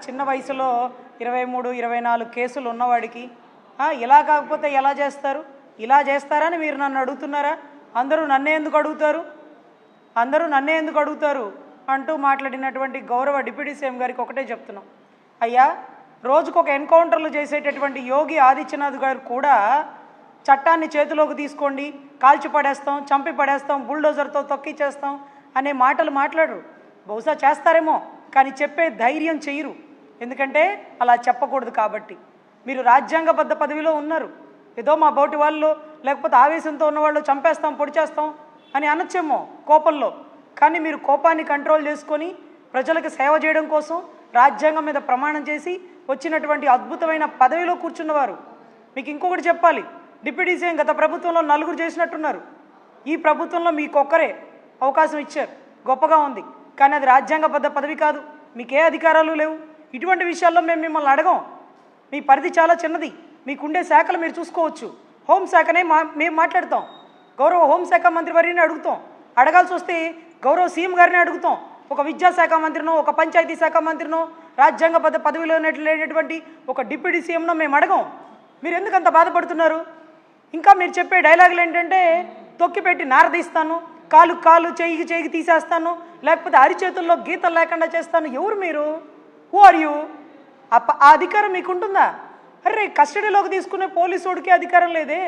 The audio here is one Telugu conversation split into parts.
చిన్న వయసులో 23, 24 కేసులు ఉన్నవాడికి ఇలా కాకపోతే ఎలా చేస్తారు? ఇలా చేస్తారని మీరు నన్ను అడుగుతున్నారా? అందరూ నన్నే ఎందుకు అడుగుతారు అంటూ మాట్లాడినటువంటి గౌరవ డిప్యూటీ సీఎం గారికి ఒకటే చెప్తున్నాం. అయ్యా, రోజుకొక ఎన్కౌంటర్లు చేసేటటువంటి యోగి ఆదిత్యనాథ్ గారు కూడా చట్టాన్ని చేతిలోకి తీసుకోండి, కాల్చి పడేస్తాం, చంపి పడేస్తాం, బుల్డోజర్తో తొక్కిచ్చేస్తాం అనే మాటలు మాట్లాడరు. బహుశా చేస్తారేమో, కానీ చెప్పే ధైర్యం చేయరు. ఎందుకంటే అలా చెప్పకూడదు కాబట్టి. మీరు రాజ్యాంగబద్ధ పదవిలో ఉన్నారు. ఏదో మా బోటి వాళ్ళు లేకపోతే ఆవేశంతో ఉన్నవాళ్ళు చంపేస్తాం, పొడి చేస్తాం అని అనొచ్చేమో కోపంలో. కానీ మీరు కోపాన్ని కంట్రోల్ చేసుకొని ప్రజలకు సేవ చేయడం కోసం రాజ్యాంగం మీద ప్రమాణం చేసి వచ్చినటువంటి అద్భుతమైన పదవిలో కూర్చున్నవారు. మీకు ఇంకొకటి చెప్పాలి, డిప్యూటీ సీఎం గత ప్రభుత్వంలో 4 చేసినట్టున్నారు. ఈ ప్రభుత్వంలో మీకొక్కరే అవకాశం ఇచ్చారు, గొప్పగా ఉంది. కానీ అది రాజ్యాంగబద్ధ పదవి కాదు, మీకే అధికారాలు లేవు. ఇటువంటి విషయాల్లో మేము మిమ్మల్ని అడగం. మీ పరిధి చాలా చిన్నది, మీకుండే శాఖలు మీరు చూసుకోవచ్చు. హోంశాఖనే మేము మాట్లాడతాం, గౌరవ హోంశాఖ మంత్రి వారిని అడుగుతాం. అడగాల్సి వస్తే గౌరవ సీఎం గారిని అడుగుతాం. ఒక విద్యాశాఖ మంత్రినో, ఒక పంచాయతీ శాఖ మంత్రినో, రాజ్యాంగబద్ధ పదవిలో లేనటువంటి ఒక డిప్యూటీ సీఎంనో మేము అడగం. మీరు ఎందుకు అంత బాధపడుతున్నారు? ఇంకా మీరు చెప్పే డైలాగులు ఏంటంటే తొక్కిపెట్టి నారదీస్తాను, కాలు చేయికి తీసేస్తాను, లేకపోతే అరిచేతుల్లో గీతలు లేకుండా చేస్తాను. ఎవరు మీరు? Who are you? ఆ అధికారం మీకుంటుందా? అరే, కస్టడీలోకి తీసుకునే పోలీసుడికి అధికారం లేదే.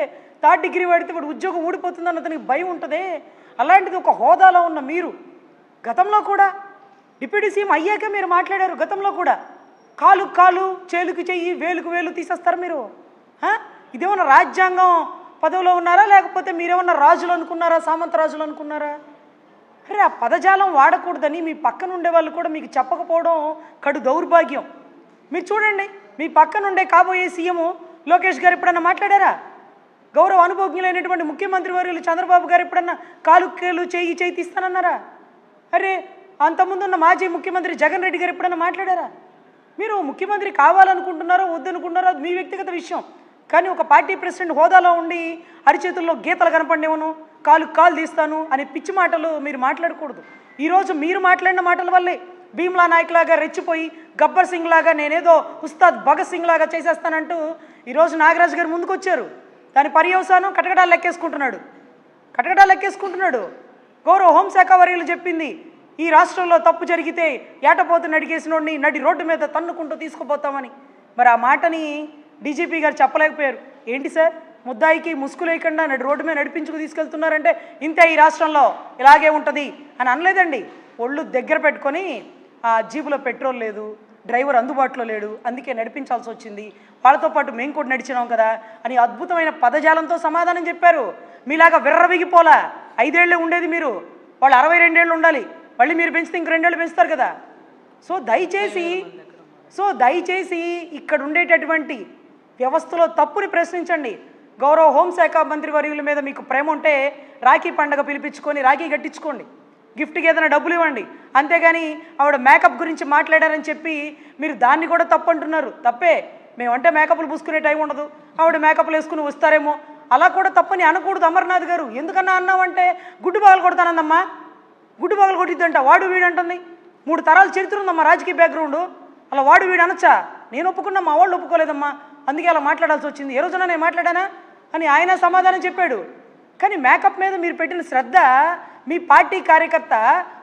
3rd డిగ్రీ వాడితే వాడు ఉద్యోగం ఊడిపోతుందని అతనికి భయం ఉంటుందే. అలాంటిది ఒక హోదాలో ఉన్న మీరు గతంలో కూడా డిప్యూటీ సీఎం అయ్యాక మీరు మాట్లాడారు. గతంలో కూడా కాలు చేలుకు చెయ్యి, వేలుకు వేలు తీసేస్తారు మీరు. ఇదేమన్నా రాజ్యాంగం పదవిలో ఉన్నారా, లేకపోతే మీరేమన్నా రాజులు అనుకున్నారా, సామంత రాజులు అనుకున్నారా? అరే, ఆ పదజాలం వాడకూడదని మీ పక్కన ఉండే వాళ్ళు కూడా మీకు చెప్పకపోవడం కడు దౌర్భాగ్యం. మీరు చూడండి, మీ పక్కనుండే కాబోయే సీఎం లోకేష్ గారు ఎప్పుడన్నా మాట్లాడారా? గౌరవ అనుభవజ్ఞులైనటువంటి ముఖ్యమంత్రి వర్యులు చంద్రబాబు గారు ఎప్పుడన్నా కాలు చేయి తీస్తానన్నారా? అరే, అంతకుముందున్న మాజీ ముఖ్యమంత్రి జగన్ రెడ్డి గారు ఎప్పుడన్నా మాట్లాడారా? మీరు ముఖ్యమంత్రి కావాలనుకుంటున్నారో వద్దనుకుంటున్నారో అది మీ వ్యక్తిగత విషయం. కానీ ఒక పార్టీ ప్రెసిడెంట్ హోదాలో ఉండి అరిచేతుల్లో గీతలు కనపడేవను, కాలు తీస్తాను అనే పిచ్చి మాటలు మీరు మాట్లాడకూడదు. ఈరోజు మీరు మాట్లాడిన మాటల వల్లే భీమ్లా నాయక్ లాగా రెచ్చిపోయి గబ్బర్ సింగ్ లాగా నేనేదో ఉస్తాద్ భగత్ సింగ్ లాగా చేసేస్తానంటూ ఈరోజు నాగరాజు గారు ముందుకు వచ్చారు. దాని పర్యవసానం కటకటాలు లెక్కేసుకుంటున్నాడు. గౌరవ హోంశాఖ వర్యులు చెప్పింది, ఈ రాష్ట్రంలో తప్పు జరిగితే ఏటపోతు నడిగేసినోడిని నడి రోడ్డు మీద తన్నుకుంటూ తీసుకుపోతామని. మరి ఆ మాటని డీజీపీ గారు చెప్పలేకపోయారు. ఏంటి సార్, ముద్దాయికి ముసుగు లేకుండా నడి రోడ్డు మీద నడిపించుకు తీసుకెళ్తున్నారంటే ఇంతే, ఈ రాష్ట్రంలో ఇలాగే ఉంటుంది అని అనలేదండి. ఒళ్ళు దగ్గర పెట్టుకొని ఆ జీపులో పెట్రోల్ లేదు, డ్రైవర్ అందుబాటులో లేడు, అందుకే నడిపించాల్సి వచ్చింది, వాళ్ళతో పాటు మేము కూడా నడిచినాం కదా అని అద్భుతమైన పదజాలంతో సమాధానం చెప్పారు. మీలాగా విర్రవిగిపోలా. 5 ఏళ్లే ఉండేది మీరు, వాళ్ళు 62 ఏళ్ళు ఉండాలి. మళ్ళీ మీరు పెంచితే ఇంక 2 ఏళ్ళు పెంచుతారు కదా. సో దయచేసి ఇక్కడ ఉండేటటువంటి వ్యవస్థలో తప్పుని ప్రశ్నించండి. గౌరవ హోంశాఖ మంత్రి వర్యుల మీద మీకు ప్రేమ ఉంటే రాఖీ పండగ పిలిపించుకొని రాఖీ కట్టించుకోండి, గిఫ్ట్కి ఏదైనా డబ్బులు ఇవ్వండి. అంతేగాని ఆవిడ మేకప్ గురించి మాట్లాడారని చెప్పి మీరు దాన్ని కూడా తప్పు అంటున్నారు. తప్పే, మేమంటే మేకప్లు పూసుకునే టైం ఉండదు, ఆవిడ మేకప్లు వేసుకుని వస్తారేమో, అలా కూడా తప్పని అనకూడదు. అమర్నాథ్ గారు ఎందుకన్నా అన్నామంటే గుడ్డు పగలు కొడతానందమ్మా, గుడ్డు పగలు కొట్టిద్దంట, వాడు వీడు అంటుంది. 3 తరాల చరిత్ర ఉందమ్మా రాజకీయ బ్యాక్గ్రౌండ్, అలా వాడు వీడు అనొచ్చా? నేను ఒప్పుకున్నా, మా వాళ్ళు ఒప్పుకోలేదమ్మా, అందుకే అలా మాట్లాడాల్సి వచ్చింది. ఏ రోజున నేను మాట్లాడానా అని ఆయన సమాధానం చెప్పాడు. కానీ మేకప్ మీద మీరు పెట్టిన శ్రద్ధ, మీ పార్టీ కార్యకర్త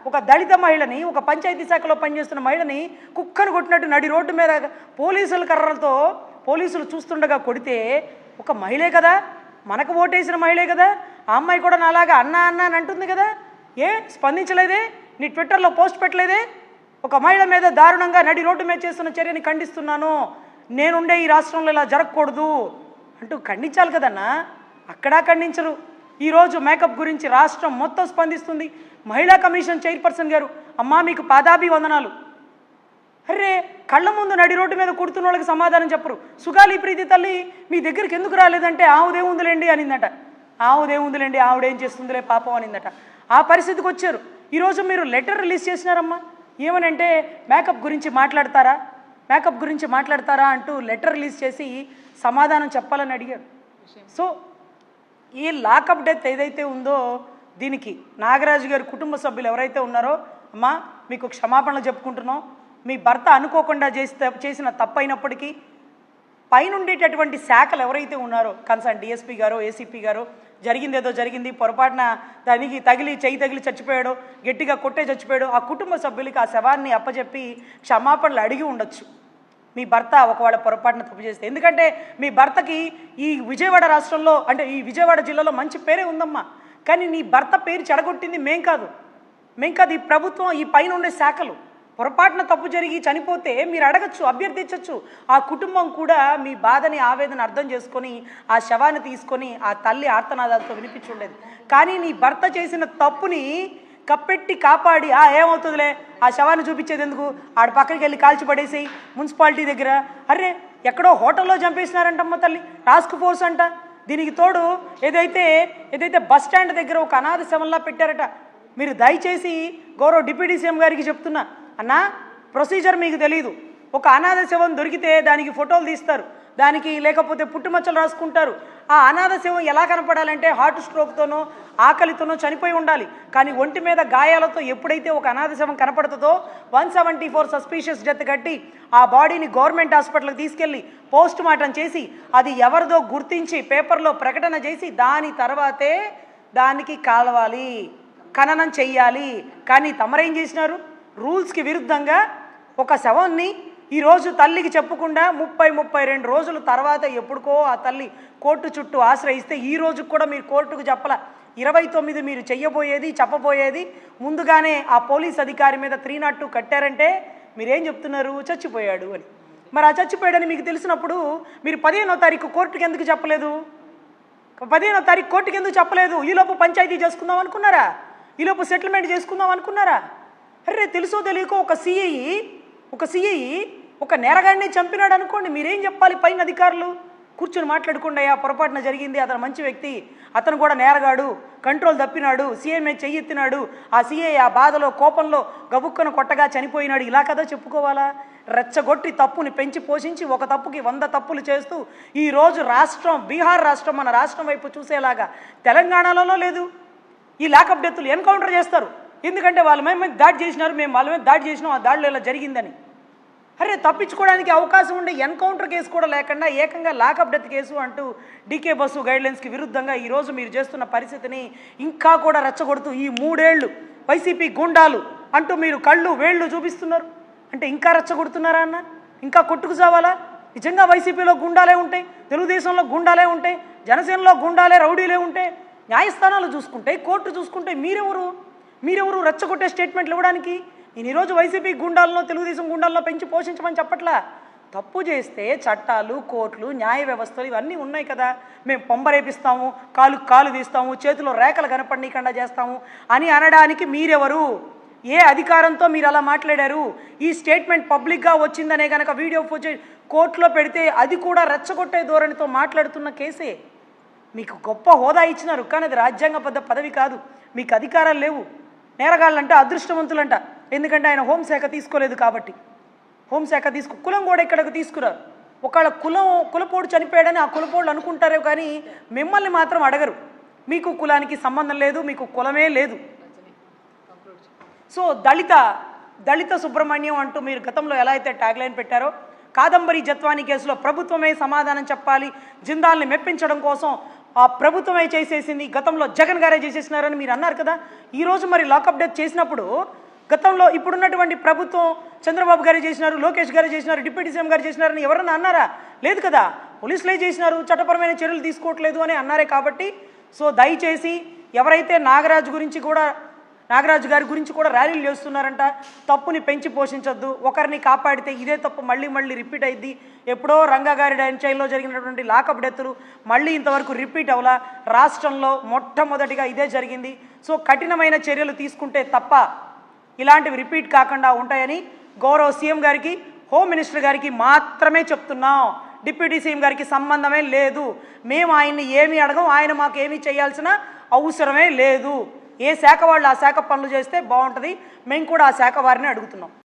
ఒక దళిత మహిళని, ఒక పంచాయతీ శాఖలో పనిచేస్తున్న మహిళని కుక్కను కొట్టినట్టు నడి రోడ్డు మీద పోలీసుల కర్రలతో పోలీసులు చూస్తుండగా కొడితే, ఒక మహిళే కదా, మనకు ఓటేసిన మహిళే కదా, ఆ అమ్మాయి కూడా నాలాగా అన్నా అని అంటుంది కదా, ఏ స్పందించలేదే? నీ ట్విట్టర్లో పోస్ట్ పెట్టలేదే? ఒక మహిళ మీద దారుణంగా నడి రోడ్డు మీద చేస్తున్న చర్యని ఖండిస్తున్నాను, నేనుండే ఈ రాష్ట్రంలో ఇలా జరగకూడదు అంటూ ఖండించాలి కదన్నా. అక్కడా ఖండించరు. ఈరోజు మేకప్ గురించి రాష్ట్రం మొత్తం స్పందిస్తుంది. మహిళా కమిషన్ చైర్పర్సన్ గారు, అమ్మా మీకు పాదాభివందనాలు. అరే, కళ్ళ ముందు నడి రోడ్డు మీద కుడుతున్న వాళ్ళకి సమాధానం చెప్పరు. సుగాలి ప్రీతి తల్లి మీ దగ్గరికి ఎందుకు రాలేదంటే ఆవుదేముందులేండి అనిందట. ఆవుదేముందులేండి, ఆవిడేం చేస్తుందిలే పాపం అనిందట. ఆ పరిస్థితికి వచ్చారు. ఈరోజు మీరు లెటర్ రిలీజ్ చేసినారమ్మా, ఏమనంటే మేకప్ గురించి మాట్లాడతారా అంటూ లెటర్ రిలీజ్ చేసి సమాధానం చెప్పాలని అడిగారు. సో ఈ లాకప్ డెత్ ఏదైతే ఉందో దీనికి నాగరాజు గారి కుటుంబ సభ్యులు ఎవరైతే ఉన్నారో, అమ్మా మీకు క్షమాపణలు చెప్పుకుంటున్నాం, మీ భర్త అనుకోకుండా చేసిన తప్పు అయినప్పటికీ పైనుండేటటువంటి శాఖలు ఎవరైతే ఉన్నారో కన్సర్న్ డిఎస్పీ గారో ఏసీపీ గారో జరిగింది ఏదో జరిగింది, పొరపాటున దానికి చెయ్యి తగిలి చచ్చిపోయాడో, గట్టిగా కొట్టే చచ్చిపోయాడో, ఆ కుటుంబ సభ్యులకి ఆ శవాన్ని అప్పచెప్పి క్షమాపణలు అడిగి ఉండొచ్చు మీ భర్త ఒకవేళ పొరపాటున తప్పు చేస్తే. ఎందుకంటే మీ భర్తకి ఈ విజయవాడ రాష్ట్రంలో అంటే ఈ విజయవాడ జిల్లాలో మంచి పేరే ఉందమ్మా. కానీ నీ భర్త పేరు చెడగొట్టింది మేం కాదు, ఈ ప్రభుత్వం, ఈ పైన ఉండే శాఖలు. పొరపాటున తప్పు జరిగి చనిపోతే మీరు అడగచ్చు, అభ్యర్థించవచ్చు. ఆ కుటుంబం కూడా మీ బాధని ఆవేదన అర్థం చేసుకొని ఆ శవాన్ని తీసుకొని ఆ తల్లి ఆర్తనాదాలతో వినిపించుండేది. కానీ నీ భర్త చేసిన తప్పుని కప్పెట్టి కాపాడి ఏమవుతుందిలే ఆ శవాన్ని చూపించేది ఎందుకు, ఆడ పక్కకి వెళ్ళి కాల్చిపడేసి మున్సిపాలిటీ దగ్గర అరే ఎక్కడో హోటల్లో చంపేసినారంటమ్మ తల్లి, టాస్క్ ఫోర్స్ అంట. దీనికి తోడు ఏదైతే బస్ స్టాండ్ దగ్గర ఒక అనాథ శవంలా పెట్టారట. మీరు దయచేసి గౌరవ డిప్యూటీ సీఎం గారికి చెప్తున్నా, అన్నా ప్రొసీజర్ మీకు తెలీదు. ఒక అనాథ శవం దొరికితే దానికి ఫోటోలు తీస్తారు, దానికి లేకపోతే పుట్టుమచ్చలు రాసుకుంటారు. ఆ అనాథ శవం ఎలా కనపడాలంటే హార్ట్ స్ట్రోక్తోనో ఆకలితోనో చనిపోయి ఉండాలి. కానీ ఒంటి మీద గాయాలతో ఎప్పుడైతే ఒక అనాథ శవం కనపడుతుందో 174 సస్పీషియస్ డెత్ కట్టి ఆ బాడీని గవర్నమెంట్ హాస్పిటల్కి తీసుకెళ్ళి పోస్ట్ మార్టం చేసి అది ఎవరిదో గుర్తించి పేపర్లో ప్రకటన చేసి దాని తర్వాతే దానికి కాలవాలి, ఖననం చెయ్యాలి. కానీ తమరేం చేసినారు, రూల్స్కి విరుద్ధంగా ఒక శవాన్ని ఈరోజు తల్లికి చెప్పకుండా 32 రోజుల తర్వాత ఎప్పుడుకో ఆ తల్లి కోర్టు చుట్టూ ఆశ్రయిస్తే ఈ రోజు కూడా మీరు కోర్టుకు చెప్పల. 29 మీరు చెప్పబోయేది ముందుగానే ఆ పోలీస్ అధికారి మీద 302 కట్టారంటే మీరేం చెప్తున్నారు, చచ్చిపోయాడు అని. మరి ఆ చచ్చిపోయాడని మీకు తెలిసినప్పుడు మీరు 15వ తారీఖు కోర్టుకి ఎందుకు చెప్పలేదు? 15వ తారీఖు కోర్టుకి ఎందుకు చెప్పలేదు? ఈలోపు పంచాయతీ చేసుకుందాం అనుకున్నారా? ఈలోపు సెటిల్మెంట్ చేసుకుందాం అనుకున్నారా? అరే తెలుసో తెలియకో ఒక సిఐ ఒక నేరగాడిని చంపినాడు అనుకోండి, మీరేం చెప్పాలి? పైన అధికారులు కూర్చొని మాట్లాడుకుండా పొరపాటున జరిగింది, అతను మంచి వ్యక్తి, అతను కూడా నేరగాడు, కంట్రోల్ తప్పినాడు, సీఐ మీద చెయ్యెత్తినాడు, ఆ సీఐ ఆ బాధలో కోపంలో గబుక్కను కొట్టగా చనిపోయినాడు, ఇలా కదా చెప్పుకోవాలా? రెచ్చగొట్టి తప్పుని పెంచి పోషించి ఒక తప్పుకి 100 తప్పులు చేస్తూ ఈరోజు రాష్ట్రం, బీహార్ రాష్ట్రం మన రాష్ట్రం వైపు చూసేలాగా తెలంగాణలో లేదు. ఈ లాకప్ డెత్తులు ఎన్కౌంటర్ చేస్తారు, ఎందుకంటే వాళ్ళ మేము దాడి చేసినారు, మేము వాళ్ళ మీద దాడి చేసినాం, ఆ దాడిలో ఇలా జరిగిందని. అరే తప్పించుకోవడానికి అవకాశం ఉండే ఎన్కౌంటర్ కేసు కూడా లేకుండా ఏకంగా లాకప్ డెత్ కేసు అంటూ డీకే బస్సు గైడ్లైన్స్కి విరుద్ధంగా ఈరోజు మీరు చేస్తున్న పరిస్థితిని ఇంకా కూడా రెచ్చగొడుతూ ఈ 3 ఏళ్ళు వైసీపీ గుండాలు అంటూ మీరు కళ్ళు వేళ్ళు చూపిస్తున్నారు. అంటే ఇంకా రెచ్చగొడుతున్నారా అన్న? ఇంకా కొట్టుకు చావాలా? నిజంగా వైసీపీలో గుండాలే ఉంటాయి, తెలుగుదేశంలో గుండాలే ఉంటాయి, జనసేనలో గుండాలే రౌడీలే ఉంటాయి, న్యాయస్థానాలు చూసుకుంటే కోర్టు చూసుకుంటే మీరెవరు రెచ్చగొట్టే స్టేట్మెంట్లు ఇవ్వడానికి? నేను ఈరోజు వైసీపీ గుండాలను తెలుగుదేశం గుండాలను పెంచి పోషించమని చెప్పట్లా. తప్పు చేస్తే చట్టాలు, కోర్టులు, న్యాయ వ్యవస్థలు ఇవన్నీ ఉన్నాయి కదా. మేము పొంబరేపిస్తాము, కాలు తీస్తాము, చేతిలో రేఖలు కనపడనీయకుండా చేస్తాము అని అనడానికి మీరెవరు? ఏ అధికారంతో మీరు అలా మాట్లాడారు? ఈ స్టేట్మెంట్ పబ్లిక్గా వచ్చిందనే కనుక వీడియో ఫుటేజ్ కోర్టులో పెడితే అది కూడా రెచ్చగొట్టే ధోరణితో మాట్లాడుతున్న కేసే. మీకు గొప్ప హోదా ఇచ్చినారు, కానీ అది రాజ్యాంగబద్ధ పదవి కాదు, మీకు అధికారాలు లేవు. నేరగాళ్ళంటే అదృష్టవంతులంట, ఎందుకంటే ఆయన హోంశాఖ తీసుకోలేదు కాబట్టి. హోంశాఖ కులం కూడా ఇక్కడికి తీసుకురారు. ఒకవేళ కులపోడు చనిపోయాడని ఆ కులపోడు అనుకుంటారే కానీ మిమ్మల్ని మాత్రం అడగరు. మీకు కులానికి సంబంధం లేదు, మీకు కులమే లేదు. సో దళిత సుబ్రహ్మణ్యం అంటూ మీరు గతంలో ఎలా అయితే ట్యాగ్లైన్ పెట్టారో, కాదంబరి జత్వానీ కేసులో ప్రభుత్వమే సమాధానం చెప్పాలి, జిందాల్ని మెప్పించడం కోసం ఆ ప్రభుత్వమే చేసేసింది, గతంలో జగన్ గారే చేసేసినారని మీరు అన్నారు కదా. ఈరోజు మరి లాకప్ డెత్ చేసినప్పుడు గతంలో ఇప్పుడున్నటువంటి ప్రభుత్వం చంద్రబాబు గారే చేసినారు, లోకేష్ గారే చేసినారు, డిప్యూటీ సీఎం గారు చేసినారని ఎవరన్నా అన్నారా? లేదు కదా. పోలీసులే చేసినారు, చట్టపరమైన చర్యలు తీసుకోవట్లేదు అని అన్నారే. కాబట్టి సో దయచేసి ఎవరైతే నాగరాజు గారి గురించి కూడా ర్యాలీలు చేస్తున్నారంట, తప్పుని పెంచి పోషించొద్దు. ఒకరిని కాపాడితే ఇదే తప్పు మళ్ళీ రిపీట్ అయింది. ఎప్పుడో రంగా గారి చైల్లో జరిగినటువంటి లాకప్ డెత్తులు మళ్ళీ ఇంతవరకు రిపీట్ అవ్వలా. రాష్ట్రంలో మొట్టమొదటిగా ఇదే జరిగింది. సో కఠినమైన చర్యలు తీసుకుంటే తప్ప ఇలాంటివి రిపీట్ కాకుండా ఉంటాయని గౌరవ సీఎం గారికి, హోమ్ మినిస్టర్ గారికి మాత్రమే చెప్తున్నాం. డిప్యూటీ సీఎం గారికి సంబంధమే లేదు. మేము ఆయన్ని ఏమీ అడగం, ఆయన మాకు ఏమీ చేయాల్సిన అవసరమే లేదు. ఏ శాఖ వాళ్ళు ఆ శాఖ పనులు చేస్తే బాగుంటుంది, మేము కూడా ఆ శాఖ వారిని అడుగుతున్నాం.